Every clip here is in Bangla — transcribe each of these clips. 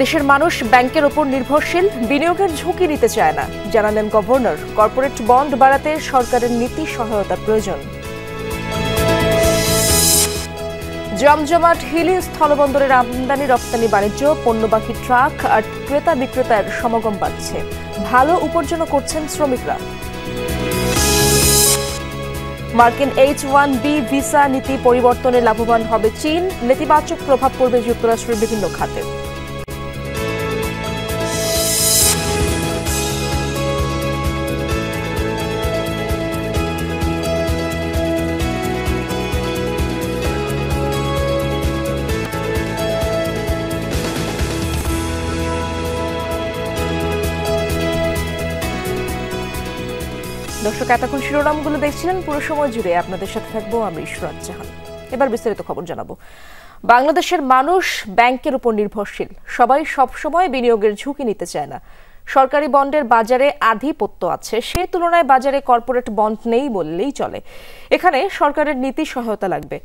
দেশের মানুষ ব্যাংকের উপর নির্ভরশীল, বিনিয়োগের ঝুঁকি নিতে চায় না, জানালেন গভর্নর। কর্পোরেট বন্ড বাড়াতে সরকারের নীতি সহায়তা প্রয়োজন। জমজমাট হিলি স্থলবন্দরের আমদানি রপ্তানি বাণিজ্য, পণ্যবাহী ট্রাক আর ক্রেতা বিক্রেতার সমাগম বাড়ছে। ভালো উপার্জনও করছেন শ্রমিকরা। মার্কিন H-1B ভিসা নীতি পরিবর্তনে লাভবান হবে চীন, নেতিবাচক প্রভাব পড়বে যুক্তরাষ্ট্রের বিভিন্ন খাতে। দর্শক, এতক্ষণ শিরোনামগুলো দেখছিলেন। পুরো সময় জুড়ে আপনাদের সাথে থাকবো আমি ইশরাত জাহান। এবার বিস্তারিত খবর জানাবো। বাংলাদেশের মানুষ ব্যাংকের উপর নির্ভরশীল, সবাই সবসময় বিনিয়োগের ঝুঁকি নিতে চায় না। সরকারি বন্ডের বাজারে আধিপত্য আছে, সে তুলনায় বাজারে কর্পোরেট বন্ড নেই বললেই চলে। এখানে সরকারের নীতি সহায়তা লাগবে।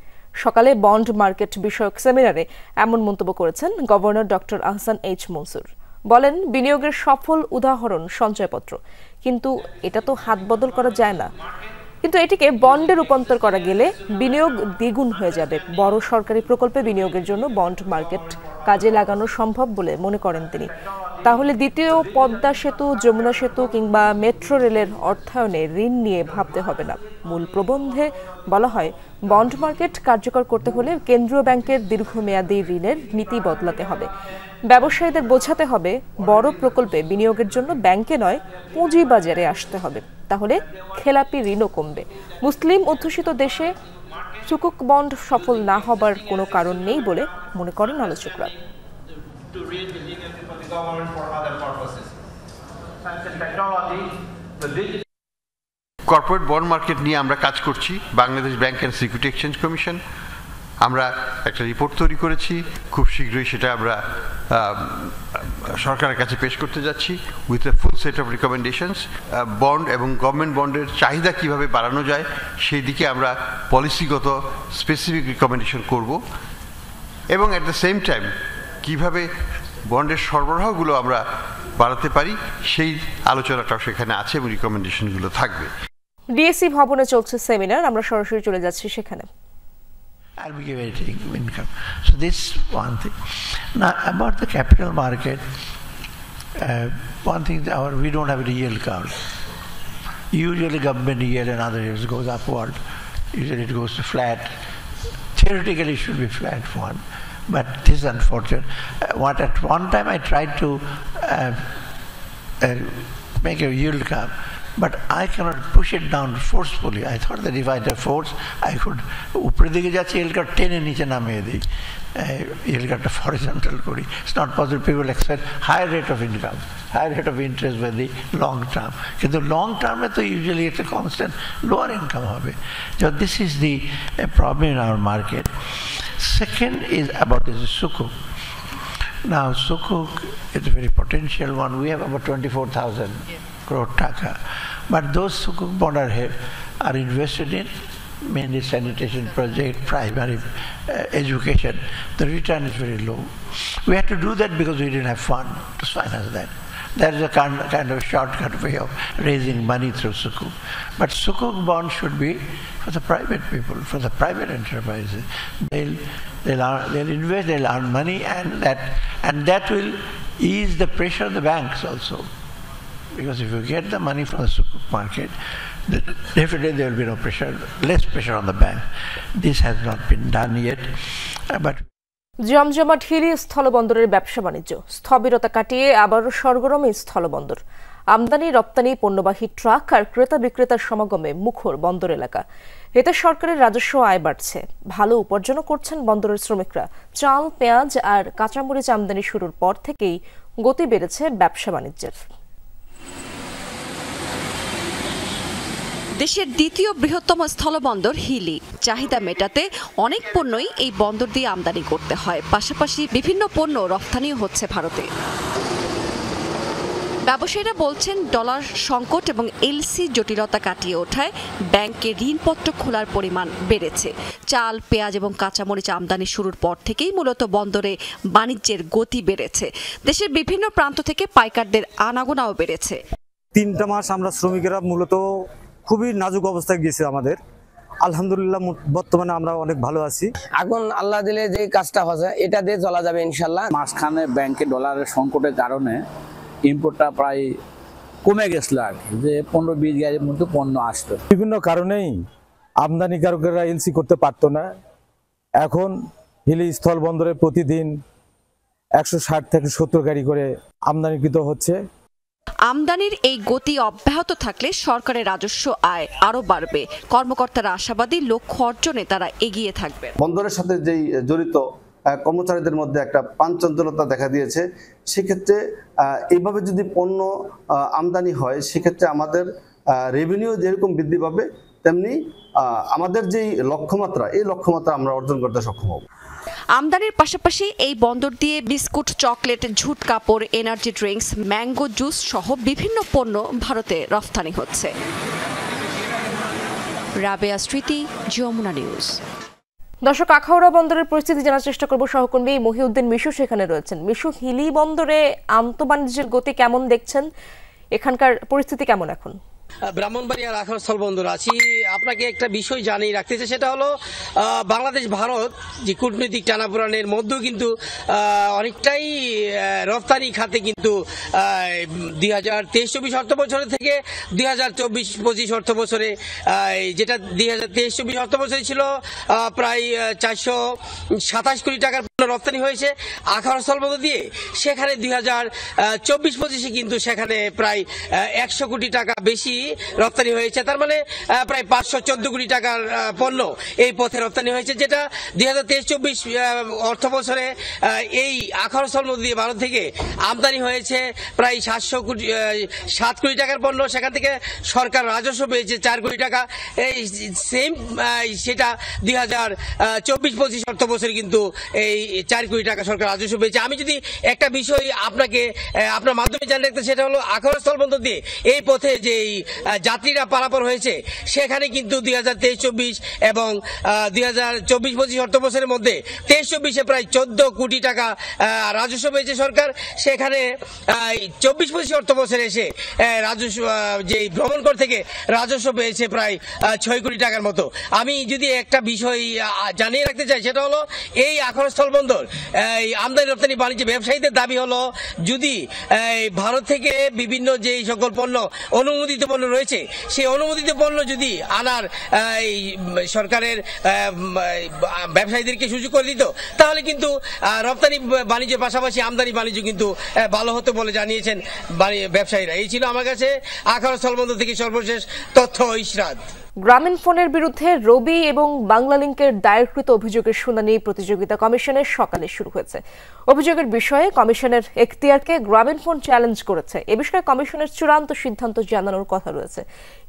সকালে বন্ড মার্কেট বিষয়ক সেমিনারে এমন মন্তব্য করেছেন governor doctor Ahsan H Mansur. বলেন, বিনিয়োগের সফল উদাহরণ সঞ্চয়পত্র, কিন্তু এটা তো হাত বদল করা যায় না। কিন্তু এটিকে বন্ডে রূপান্তর করা গেলে বিনিয়োগ দ্বিগুণ হয়ে যাবে। বড় সরকারি প্রকল্পে বিনিয়োগের জন্য বন্ড মার্কেট কাজে লাগানো সম্ভব বলে মনে করেন তিনি। তাহলে দ্বিতীয় পদ্মা সেতু, যমুনা সেতু কিংবা মেট্রো রেলের অর্থায়নে ঋণ নিয়ে ভাবতে হবে না। মূল প্রবন্ধে বলা হয়, বন্ড মার্কেট কার্যকর করতে হলে কেন্দ্রীয় ব্যাংকের দীর্ঘমেয়াদী ঋণের নীতি বদলাতে হবে। ব্যবসায়ীদের বোঝাতে হবে, বড় প্রকল্পে বিনিয়োগের জন্য ব্যাংকে নয়, পুঁজিবাজারে আসতে হবে। তাহলে খেলাপি ঋণও কমবে। মুসলিম অধ্যুষিত দেশে সুকুক বন্ড সফল না হবার কোনো কারণ নেই বলে মনে করেন আলোচকরা। কর্পোরেট বন্ড মার্কেট নিয়ে আমরা কাজ করছি। Bangladesh bank and security exchange commission আমরা একটা রিপোর্ট তৈরি করেছি। খুব শীঘ্রই সেটা আমরা সরকারের কাছে পেশ করতে যাচ্ছি with a full set of recommendations. Bond এবং গভর্নমেন্ট বন্ডের চাহিদা কিভাবে বাড়ানো যায় সেই দিকে আমরা পলিসিগত স্পেসিফিক রিকমেন্ডেশন করব, এবং অ্যাট দ্য সেম টাইম কিভাবে বন্ডের সরবরাহগুলো আমরা বাড়াতে পারি সেই আলোচনাটাও সেখানে আছে এবং রিকমেন্ডেশনগুলো থাকবে। ডিএসসি ভবনে চলছে সেমিনার, আমরা সরাসরি চলে যাচ্ছি সেখানে। I'll be generating income. So this is one thing. Now about the capital market, one thing we don't have a yield curve. Usually government yield and other yields goes upward. Usually it goes to flat. Theoretically it should be flat one, but this is unfortunate. At one time I tried to make a yield curve, but I cannot push it down forcefully. I thought that if I had force, I could upre dike jacche yield curve টেনে নিচে নামিয়ে দিই, yield curve horizontal করি. It's not possible. People expect higher rate of income, higher rate of interest with the long term. কিন্তু long term এ তো usually একটা constant lower income হবে. So this is the problem in our market. Second is about this sukuk. Now sukuk is a very potential one. We have about 24,000 crore taka, but those sukuk bonds are invested in mainly sanitation project, primary education. The return is very low. We had to do that because we didn't have fund to finance that. That is a kind of shortcut way of raising money through sukuk. But sukuk bonds should be for the private people, for the private enterprises. They'll invest, they'll earn money, and that will ease the pressure on the banks also. Because if you get the money from the sukuk market, definitely there will be no pressure, less pressure on the bank. This has not been done yet, but জমজমাট হিলি স্থলবন্দরের ব্যবসা বাণিজ্য স্থবিরতা কাটিয়ে আবারও সরগরমে স্থলবন্দর। আমদানি রপ্তানি, পণ্যবাহী ট্রাক আর ক্রেতা বিক্রেতার সমাগমে মুখর বন্দর এলাকা। এতে সরকারের রাজস্ব আয় বাড়ছে, ভালো উপার্জনও করছেন বন্দরের শ্রমিকরা। চাল, পেঁয়াজ আর কাঁচামরিচ আমদানি শুরুর পর থেকেই গতি বেড়েছে ব্যবসা বাণিজ্যের। দেশের দ্বিতীয় বৃহত্তম স্থলবন্দর হিলি। চাহিদা মেটাতে অনেক পণ্যই এই বন্দর দিয়ে আমদানি করতে হয়, পাশাপাশি বিভিন্ন পণ্য রপ্তানিও হচ্ছে ভারতে। ব্যবসায়ীরা বলছেন ডলার সংকট এবং এলসি জটিলতা কাটিয়ে ওঠায় ব্যাংকে ঋণপত্র খোলার পরিমাণ বেড়েছে। চাল, পেঁয়াজ এবং কাঁচামরিচ আমদানি শুরুর পর থেকেই মূলত বন্দরে বাণিজ্যের গতি বেড়েছে। দেশের বিভিন্ন প্রান্ত থেকে পাইকারদের আনাগোনাও বেড়েছে। 3টা মাস আমরা শ্রমিকেরা মূলত খুবই নাজুক অবস্থায় গেছে আমাদের। আলহামদুলিল্লাহ বর্তমানে আমরা অনেক ভালো আছি। এখন আল্লাহ দিলে যে কাজটা হচ্ছে এটা দিয়ে চলা যাবে ইনশাল্লাহ। মাঝখানে ব্যাংকে ডলারের সংকটের কারণে ইম্পোর্টটা প্রায় কমে গেছিল আর কি, যে 15-20 গাড়ির মধ্যে পণ্য আসতো। বিভিন্ন কারণেই আমদানিকারকেরা এলসি করতে পারতো না। এখন হিলি স্থল বন্দরে প্রতিদিন 160 থেকে 70 গাড়ি করে আমদানিকৃত হচ্ছে। আমদানির এই গতি অব্যাহত থাকলে সরকারের রাজস্ব আয় আরও বাড়বে। কর্মকর্তারা আশাবাদী লক্ষ্য অর্জনে তারা এগিয়ে থাকবেন। বন্দরের সাথে যেই জড়িত কর্মচারীদের মধ্যে একটা প্রাণচঞ্চলতা দেখা দিয়েছে। সেক্ষেত্রে এইভাবে যদি পণ্য আমদানি হয় সেক্ষেত্রে আমাদের রেভিনিউ যেরকম বৃদ্ধি পাবে তেমনি আমাদের যেই লক্ষ্যমাত্রা এই লক্ষ্যমাত্রা আমরা অর্জন করতে সক্ষম হব। আমদানির পাশাপাশি এই বন্দর দিয়ে বিস্কুট, চকলেট, ঝুট কাপড়, এনার্জি ড্রিঙ্কস, ম্যাঙ্গো জুস সহ বিভিন্ন পণ্য ভারতে রফতানি হচ্ছে। রাবেয়া স্মৃতি, যমুনা নিউজ। দর্শক, আখাউড়া বন্দরের পরিস্থিতি জানার চেষ্টা করব। সহকর্মী মহিউদ্দিন মিশু সেখানে রয়েছেন। মিশু, হিলি বন্দরে আন্তঃবাণিজ্যের গতি কেমন দেখছেন? এখানকার পরিস্থিতি কেমন এখন? ব্রাহ্মণবাড়িয়া আখাউড়া স্থল বন্দর আছি। আপনাকে একটা বিষয় জানিয়ে রাখতে চাই, সেটা হলো বাংলাদেশ ভারত যে কূটনৈতিক টানাপোড়েনের মধ্যেও কিন্তু অনেকটাই রফতানি খাতে কিন্তু 2023-24 অর্থ বছরে থেকে 2024-25 অর্থ বছরে, যেটা 2023-24 অর্থ বছরে ছিল প্রায় 427 কোটি টাকার রপ্তানি হয়েছে আখাউড়া স্থল বন্দর দিয়ে। সেখানে 2024-25 কিন্তু সেখানে প্রায় 100 কোটি টাকা বেশি রপ্তানি হয়েছে। তার মানে প্রায় 514 কোটি টাকার পণ্য এই পথে রপ্তানি হয়েছে, যেটা 2023-24 অর্থ বছরে এই আখাউড়া স্থল বন্দর দিয়ে ভারত থেকে আমদানি হয়েছে প্রায় 7 কোটি টাকার পণ্য। সেখান থেকে সরকার রাজস্ব পেয়েছে 4 কোটি টাকা। এই সেম সেটা 2024-25 অর্থ বছরে কিন্তু এই 4 কোটি টাকা সরকার রাজস্ব পেয়েছে। আমি যদি একটা বিষয় আপনাকে আপনার মাধ্যমে জানিয়ে রাখতে, সেটা হলো আখাউড়া স্থল বন্দর দিয়ে এই পথে যে যাত্রীরা পারাপার হয়েছে সেখানে কিন্তু 2023-24 এবং 2024-25 অর্থ বছরের মধ্যে 23-24-এ প্রায় 14 কোটি টাকা রাজস্ব পেয়েছে সরকার। সেখানে 24-25 অর্থ বছরে এসে রাজস্ব যে ভ্রমণ কর থেকে রাজস্ব পেয়েছে প্রায় 6 কোটি টাকার মতো। আমি যদি একটা বিষয় জানিয়ে রাখতে চাই, সেটা হলো এই আখাউড়া স্থল বন্দর আমদানি রপ্তানি বাণিজ্য ব্যবসায়ীদের দাবি হলো, যদি ভারত থেকে বিভিন্ন যে সকল পণ্য অনুমোদিত পণ্য রয়েছে সেই অনুমোদিত পণ্য যদি আনার সরকারের ব্যবসায়ীদেরকে সুযোগ করে দিত, তাহলে কিন্তু রপ্তানি বাণিজ্যের পাশাপাশি আমদানি বাণিজ্য কিন্তু ভালো হতো বলে জানিয়েছেন ব্যবসায়ীরা। এই ছিল আমার কাছে আখাউড়া স্থলবন্দর থেকে সর্বশেষ তথ্য। ইশরাত। গ্রামীণফোনের বিরুদ্ধে রবি এবং বাংলালিংকের দায়েরকৃত অভিযোগের শুনানি প্রতিযোগিতা কমিশনের সকালে শুরু হয়েছে। অভিযোগের বিষয়ে কমিশনের এখতিয়ারকে গ্রামীণফোন চ্যালেঞ্জ করেছে। এ বিষয়ে কমিশনের চূড়ান্ত সিদ্ধান্ত জানানোর কথা রয়েছে।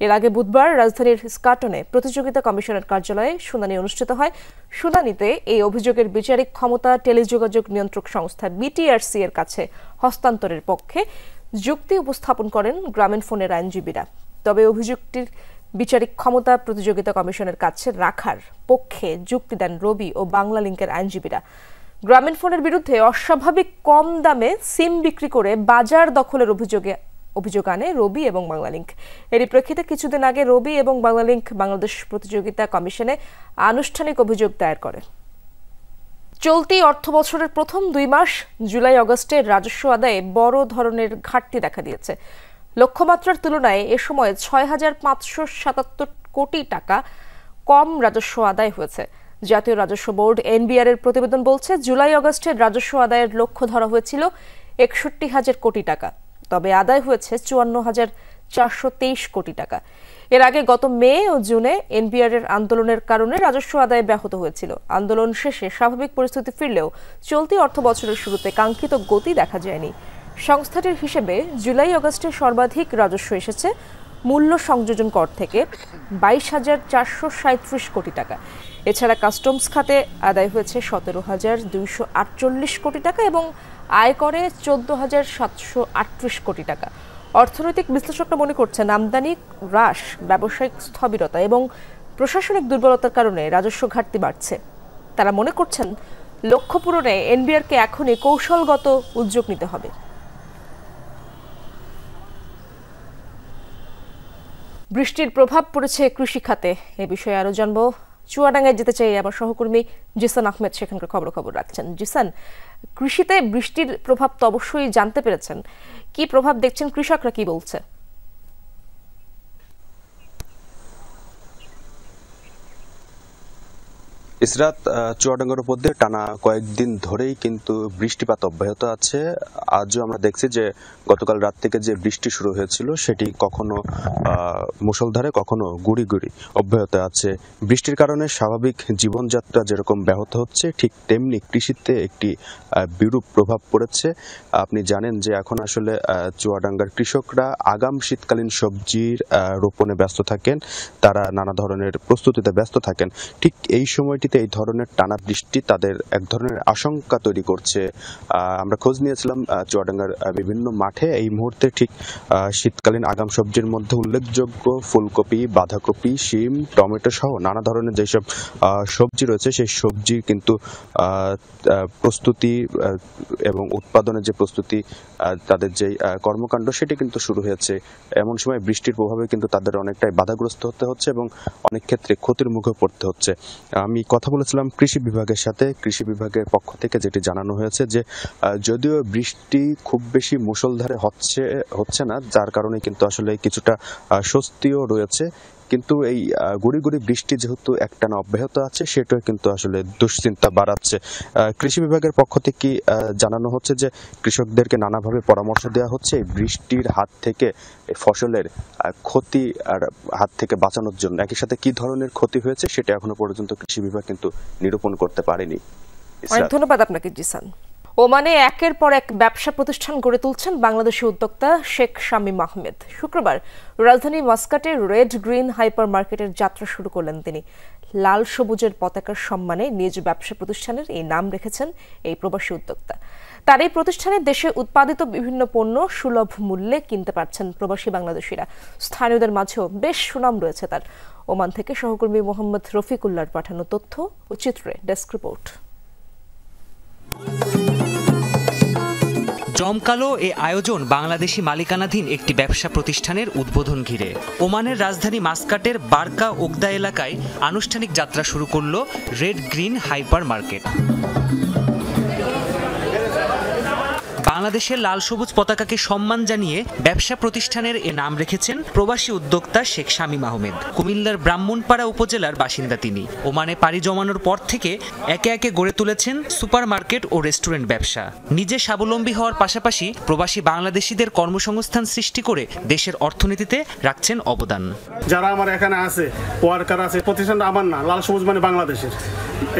এর আগে বুধবার রাজধানীর স্কাটনে প্রতিযোগিতা কমিশনের কার্যালয়ে শুনানি অনুষ্ঠিত হয়। শুনানিতে এই অভিযোগের বিচারিক ক্ষমতা টেলিযোগাযোগ নিয়ন্ত্রক সংস্থা বিটিআরসি এর কাছে হস্তান্তরের পক্ষে যুক্তি উপস্থাপন করেন গ্রামীণফোনের আইনজীবীরা। তবে অভিযোগটির বিচারিক ক্ষমতা প্রতিযোগিতা কমিশনের কাছে রাখার পক্ষে যুক্তি দেন রবি ও বাংলালিংকের আইনজীবীরা। গ্রামীণফোনের বিরুদ্ধে অস্বাভাবিক কম দামে সিম বিক্রি করে বাজার দখলের অভিযোগ আনে রবি এবং বাংলালিংক। এরই প্রেক্ষিতে কিছুদিন আগে রবি এবং বাংলালিংক বাংলাদেশ প্রতিযোগিতা কমিশনে আনুষ্ঠানিক অভিযোগ দায়ের করে। চলতি অর্থ বছরের প্রথম 2 মাস জুলাই আগস্টে রাজস্ব আদায়ে বড় ধরনের ঘাটতি দেখা দিয়েছে। লক্ষ্যমাত্রার তুলনায় এ সময় 6,577 কোটি টাকা কম রাজস্ব আদায় হয়েছে। জাতীয় রাজস্ব বোর্ড এনবিআর এর প্রতিবেদন বলছে, জুলাই আগস্টের রাজস্ব আদায়ের লক্ষ্য ধরা হয়েছিল 61,000 কোটি টাকা, তবে আদায় হয়েছে 54,423 কোটি টাকা। এর আগে গত মে ও জুনে এনবিআর এর আন্দোলনের কারণে রাজস্ব আদায় ব্যাহত হয়েছিল। আন্দোলন শেষে স্বাভাবিক পরিস্থিতি ফিরলেও চলতি অর্থ বছরের শুরুতে কাঙ্ক্ষিত গতি দেখা যায়নি। সংস্থাটির হিসেবে জুলাই আগস্টে সর্বাধিক রাজস্ব এসেছে মূল্য সংযোজন কর থেকে 22,437 কোটি টাকা। এছাড়া কাস্টমস খাতে আদায় হয়েছে 17,248 কোটি টাকা এবং আয় করে 14,738 কোটি টাকা। অর্থনৈতিক বিশ্লেষকরা মনে করছেন আমদানি হ্রাস, ব্যবসায়িক স্থবিরতা এবং প্রশাসনিক দুর্বলতার কারণে রাজস্ব ঘাটতি বাড়ছে। তারা মনে করছেন লক্ষ্য পূরণে এনবিআরকে এখনই কৌশলগত উদ্যোগ নিতে হবে। বৃষ্টির প্রভাব পড়েছে কৃষি খাতে, এ বিষয়ে আরো জানবো। চুয়াডাঙ্গায় যেতে চাই আমার সহকর্মী জিসান আহমেদ সেখানকার খবর রাখছেন। জিসান, কৃষিতে বৃষ্টির প্রভাব তো অবশ্যই জানতে পেরেছেন, কি প্রভাব দেখছেন, কৃষকরা কি বলছে? ইসরাত, চুয়াডাঙ্গার উপর দিয়ে টানা কয়েকদিন ধরেই কিন্তু বৃষ্টিপাত অব্যাহত আছে। আজও আমরা দেখছি যে গতকাল রাত থেকে যে বৃষ্টি শুরু হয়েছিল সেটি কখনো মুষলধারে কখনো গুড়ি গুড়ি অব্যাহত আছে। বৃষ্টির কারণে স্বাভাবিক জীবনযাত্রা যেরকম ব্যাহত হচ্ছে, ঠিক তেমনি কৃষিতে একটি বিরূপ প্রভাব পড়েছে। আপনি জানেন যে এখন আসলে চুয়াডাঙ্গার কৃষকরা আগাম শীতকালীন সবজির রোপণে ব্যস্ত থাকেন, তারা নানা ধরনের প্রস্তুতিতে ব্যস্ত থাকেন। ঠিক এই সময়টি এই ধরনের টানা বৃষ্টি তাদের এক ধরনের আশঙ্কা তৈরি করছে। আমরা খোঁজ নিয়েছিলাম চুয়াডাঙ্গার বিভিন্ন মাঠে। এই মুহূর্তে ঠিক শীতকালীন আগাম সবজির মধ্যে উল্লেখযোগ্য ফুলকপি, বাঁধাকপি, শিম, টমেটো সহ নানা ধরনের যেসব সবজি রয়েছে সেই সবজির কিন্তু প্রস্তুতি এবং উৎপাদনের যে প্রস্তুতি, তাদের যে কর্মকাণ্ড সেটি কিন্তু শুরু হয়েছে। এমন সময় বৃষ্টির প্রভাবে কিন্তু তাদের অনেকটাই বাধাগ্রস্ত হতে হচ্ছে এবং অনেক ক্ষেত্রে ক্ষতির মুখে পড়তে হচ্ছে। আমি কথা বলেছিলাম কৃষি বিভাগের সাথে। কৃষি বিভাগের পক্ষ থেকে যেটি জানানো হয়েছে যে যদিও বৃষ্টি খুব বেশি মুষলধারে হচ্ছে না, যার কারণে কিন্তু আসলে কিছুটা স্বস্তিও রয়েছে, কিন্তু এই গুড়ি গুড়ি বৃষ্টি যেহেতু একটানা অব্যাহত আছে সেটাও কিন্তু আসলে দুশ্চিন্তা বাড়াচ্ছে। কৃষি বিভাগের পক্ষ থেকে জানানো হচ্ছে যে কৃষকদেরকে নানাভাবে পরামর্শ দেওয়া হচ্ছে এই বৃষ্টির হাত থেকে ফসলের ক্ষতি আর হাত থেকে বাঁচানোর জন্য। একই সাথে কি ধরনের ক্ষতি হয়েছে সেটা এখনো পর্যন্ত কৃষি বিভাগ কিন্তু নিরূপণ করতে পারেনি। অনেক ধন্যবাদ আপনাকে জিসান। ওমানে একের পর এক ব্যবসা প্রতিষ্ঠান গড়ে তুলছেন বাংলাদেশি উদ্যোক্তা শেখ শামীম আহমেদ। শুক্রবার রাজধানী মাস্কাটে রেড গ্রিন হাইপার মার্কেটের যাত্রা শুরু করলেন তিনি। লাল সবুজের পতাকার সম্মানে নিজ ব্যবসা প্রতিষ্ঠানের এই নাম রেখেছেন এই প্রবাসী উদ্যোক্তা। তার এই প্রতিষ্ঠানে দেশে উৎপাদিত বিভিন্ন পণ্য সুলভ মূল্যে কিনতে পারছেন প্রবাসী বাংলাদেশিরা। স্থানীয়দের মাঝেও বেশ সুনাম রয়েছে তার। ওমান থেকে সহকর্মী মোহাম্মদ রফিকুল্লাহর পাঠানো তথ্য ও চিত্রে ডেস্ক রিপোর্ট। জমকালো এ আয়োজন বাংলাদেশি মালিকানাধীন একটি ব্যবসা প্রতিষ্ঠানের উদ্বোধন ঘিরে। ওমানের রাজধানী মাস্কাটের বারকা ওকদা এলাকায় আনুষ্ঠানিক যাত্রা শুরু করল রেড গ্রিন হাইপার মার্কেট। বাংলাদেশের লাল সবুজ পতাকাকে সম্মান জানিয়ে ব্যবসা প্রতিষ্ঠানের এ নাম রেখেছেন প্রবাসী উদ্যোক্তা শেখ শামীম আহমেদ। কুমিল্লার ব্রাহ্মণপাড়া উপজেলার বাসিন্দা তিনি। ওমানে পাড়ি জমানোর পর থেকে একে একে গড়ে তুলেছেন সুপার মার্কেট ও রেস্টুরেন্ট ব্যবসা। নিজে স্বাবলম্বী হওয়ার পাশাপাশি প্রবাসী বাংলাদেশিদের কর্মসংস্থান সৃষ্টি করে দেশের অর্থনীতিতে রাখছেন অবদান। যারা আমার এখানে আছে, ওয়ার্কার আছে, প্রতিষ্ঠানটা আমার না, লাল সবুজ মানে বাংলাদেশের।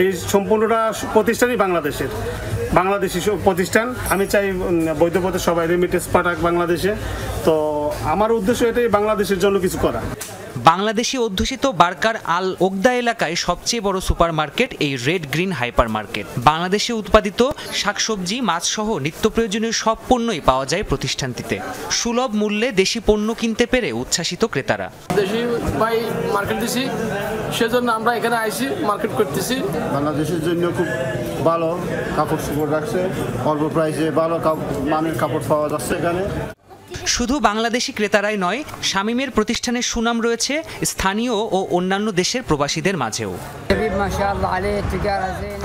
এই সম্পূর্ণটা প্রতিষ্ঠানই বাংলাদেশের, বাংলাদেশি প্রতিষ্ঠান। আমি চাই বৈধ পথে সবাই রেমিটেন্স পাঠাক বাংলাদেশে। তো আমার উদ্দেশ্য এটাই, বাংলাদেশের জন্য কিছু করা। বাংলাদেশি অধ্যুষিত বারকার আল ওকদা এলাকায় সবচেয়ে বড় সুপার মার্কেট এই রেড গ্রিন হাইপার মার্কেট। বাংলাদেশে উৎপাদিত শাকসবজি, মাছ সহ নিত্য প্রয়োজনীয় সব পণ্যই পাওয়া যায় প্রতিষ্ঠানটিতে। সুলভ মূল্যে দেশি পণ্য কিনতে পেরে উচ্ছ্বাসিত ক্রেতারা। দেশি ভাই মার্কেট দিছি, সেজন্য আমরা এখানে আইছি, মার্কেট করতেছি। বাংলাদেশের জন্য খুব ভালো কাপড় চোপড় রাখছে, অল্প প্রাইসে ভালো মানের কাপড় পাওয়া যাচ্ছে এখানে। শুধু বাংলাদেশি ক্রেতারাই নয়, শামীমের প্রতিষ্ঠানের সুনাম রয়েছে স্থানীয় ও অন্যান্য দেশের প্রবাসীদের মাঝেও।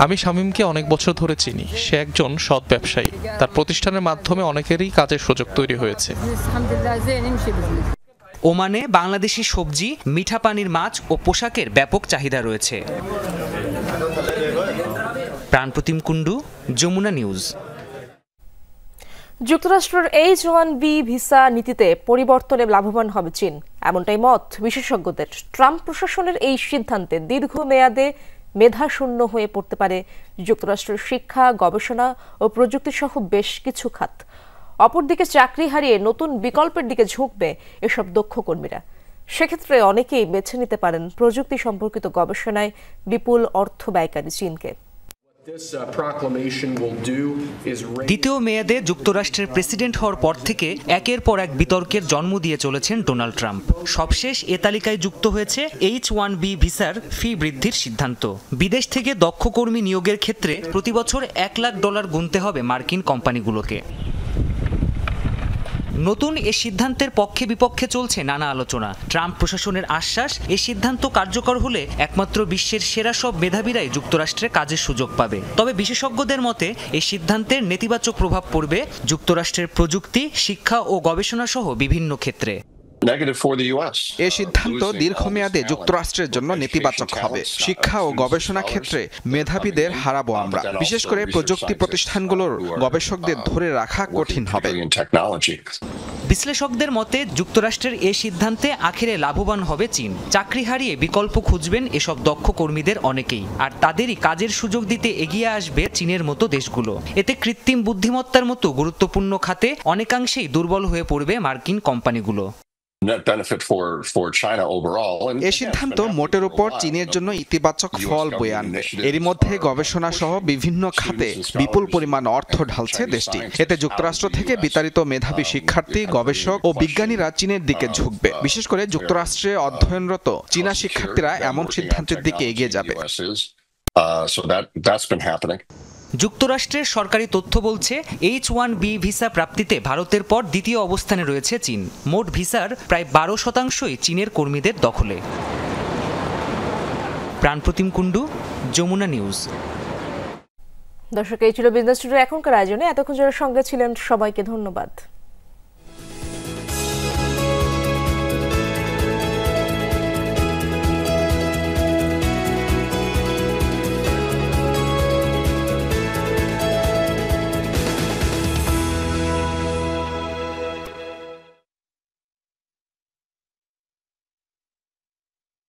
আমি শামীমকে অনেক বছর ধরে চিনি। সে একজন সৎ ব্যবসায়ী। তার প্রতিষ্ঠানের মাধ্যমে অনেকেরই কাজের সুযোগ তৈরি হয়েছে। ওমানে বাংলাদেশি সবজি, মিঠা পানির মাছ ও পোশাকের ব্যাপক চাহিদা রয়েছে। প্রাণপ্রতিম কুণ্ডু, যমুনা নিউজ। যুক্তরাষ্ট্রের H-1B ভিসা নীতিতে পরিবর্তনে লাভবান হবে চীন, এমনটাই মত বিশেষজ্ঞদের। ট্রাম্প প্রশাসনের এই সিদ্ধান্তে দীর্ঘমেয়াদে মেধাশূন্য হয়ে পড়তে পারে যুক্তরাষ্ট্রের শিক্ষা, গবেষণা ও প্রযুক্তি সহ বেশ কিছু খাত। অপরদিকে চাকরি হারিয়ে নতুন বিকল্পের দিকে ঝুঁকবে এসব দক্ষ কর্মীরা। সেক্ষেত্রে অনেকেই বেছে নিতে পারেন প্রযুক্তি সম্পর্কিত গবেষণায় বিপুল অর্থ ব্যয়কারী চীনকে। দ্বিতীয় মেয়াদে যুক্তরাষ্ট্রের প্রেসিডেন্ট হওয়ার পর থেকে একের পর এক বিতর্কের জন্ম দিয়ে চলেছেন ডোনাল্ড ট্রাম্প। সবশেষ এ তালিকায় যুক্ত হয়েছে H-1B ভিসার ফি বৃদ্ধির সিদ্ধান্ত। বিদেশ থেকে দক্ষ কর্মী নিয়োগের ক্ষেত্রে প্রতি বছর $1 লাখ গুনতে হবে মার্কিন কোম্পানিগুলোকে। নতুন এ সিদ্ধান্তের পক্ষে বিপক্ষে চলছে নানা আলোচনা। ট্রাম্প প্রশাসনের আশ্বাস, এই সিদ্ধান্ত কার্যকর হলে একমাত্র বিশ্বের সেরা সব মেধাবীরাই যুক্তরাষ্ট্রে কাজের সুযোগ পাবে। তবে বিশেষজ্ঞদের মতে এই সিদ্ধান্তের নেতিবাচক প্রভাব পড়বে যুক্তরাষ্ট্রের প্রযুক্তি, শিক্ষা ও গবেষণা সহ বিভিন্ন ক্ষেত্রে। এ সিদ্ধান্ত দীর্ঘমেয়াদে যুক্তরাষ্ট্রের জন্য নেতিবাচক হবে। শিক্ষা ও গবেষণা ক্ষেত্রে মেধাবীদের হারাবো আমরা। বিশেষ করে প্রযুক্তি প্রতিষ্ঠানগুলোর গবেষকদের ধরে রাখা কঠিন হবে। বিশ্লেষকদের মতে যুক্তরাষ্ট্রের এ সিদ্ধান্তে আখেরে লাভবান হবে চীন। চাকরি হারিয়ে বিকল্প খুঁজবেন এসব দক্ষ কর্মীদের অনেকেই, আর তাদেরই কাজের সুযোগ দিতে এগিয়ে আসবে চীনের মতো দেশগুলো। এতে কৃত্রিম বুদ্ধিমত্তার মতো গুরুত্বপূর্ণ খাতে অনেকাংশেই দুর্বল হয়ে পড়বে মার্কিন কোম্পানিগুলো। এ সিদ্ধান্ত মোটের উপর চীনের জন্য ইতিবাচক ফল বয়ে আনবে। এরই মধ্যে গবেষণা সহ বিভিন্ন খাতে বিপুল পরিমাণ অর্থ ঢালছে দেশটি। এতে যুক্তরাষ্ট্র থেকে বিতাড়িত মেধাবী শিক্ষার্থী, গবেষক ও বিজ্ঞানীরা চীনের দিকে ঝুঁকবে। বিশেষ করে যুক্তরাষ্ট্রে অধ্যয়নরত চীনা শিক্ষার্থীরা এমন সিদ্ধান্তের দিকে এগিয়ে যাবে। যুক্তরাষ্ট্রের সরকারি তথ্য বলছে H-1B ভিসা প্রাপ্তিতে ভারতের পর দ্বিতীয় অবস্থানে রয়েছে চীন। মোট ভিসার প্রায় 12% চীনের কর্মীদের দখলে। প্রাণপ্রতিম কুণ্ডু, যমুনা নিউজ। দর্শক, এই ছিল বিজনেস টুডের এখনকার আয়োজনে। এতক্ষণ যারা সঙ্গে ছিলেন সবাইকে ধন্যবাদ।